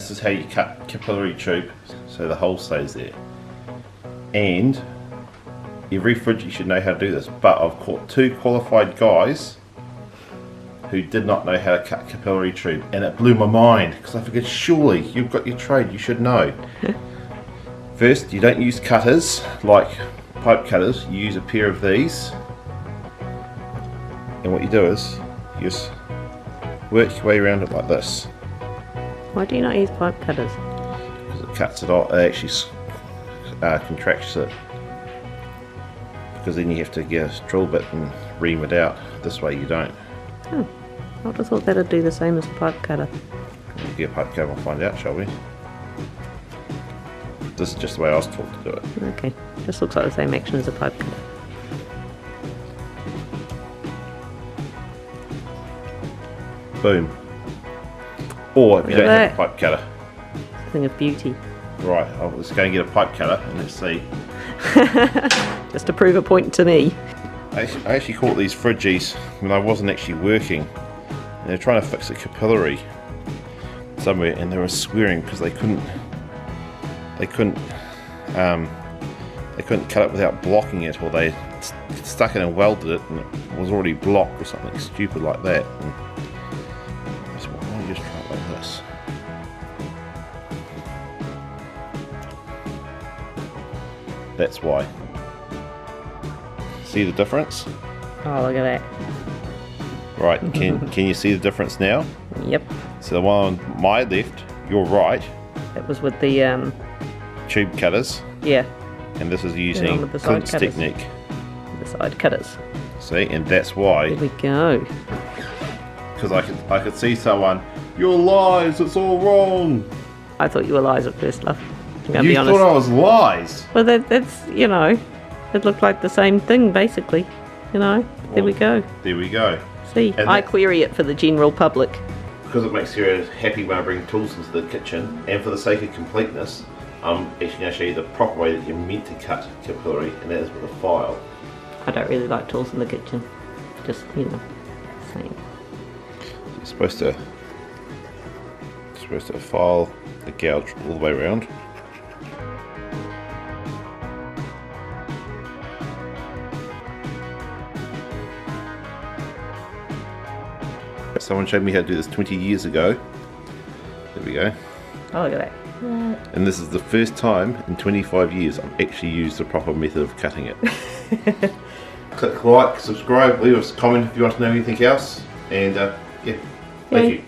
this is how you cut capillary tube so the hole stays there. And every fridge you should know how to do this, but I've caught 2 qualified guys who did not know how to cut capillary tube, and it blew my mind because I figured surely you've got your trade, you should know. First, you don't use cutters like pipe cutters, you use a pair of these, and what you do is you just work your way around it like this. Why do you not use pipe cutters? Because it cuts it off, it actually contracts it. Because then you have to get a drill bit and ream it out. This way you don't. Oh, I would have thought that would do the same as a pipe cutter. We'll get a pipe cutter and find out, shall we? This is just the way I was taught to do it. Okay, just looks like the same action as a pipe cutter. Boom. Or if you Look don't at have a pipe cutter. Thing of beauty. Right, let's go and get a pipe cutter and let's see. Just to prove a point to me. I actually caught these fridgies when I wasn't actually working. And they're trying to fix a capillary somewhere, and they were swearing because they couldn't cut it without blocking it, or they stuck it and welded it and it was already blocked or something stupid like that. And I said, well, why don't you just try it like this? That's why. See the difference? Oh, look at that. Right, can you see the difference now? Yep. So the one on my left, you're right, That was with the, tube cutters, yeah, and this is on using with the side Clint's cutters. technique. the side cutters. See, and that's why, There we go. because I could see someone, your lies, it's all wrong. I thought you were lies at first, love. I'm going to You be honest. thought I was lies. Well, that's, you know, it looked like the same thing, basically. You know, there we go. There we go. See, And I that- query it for the general public. Because it makes you happy when I bring tools into the kitchen, and for the sake of completeness, I'm actually going to show you the proper way that you're meant to cut capillary, and that is with a file. I don't really like tools in the kitchen. Just, you know, same. You're supposed to file the gouge all the way around. Someone showed me how to do this 20 years ago. There we go. Oh, look at that. And this is the first time in 25 years I've actually used the proper method of cutting it. Click like, subscribe, leave us a comment if you want to know anything else. And yeah, thank you.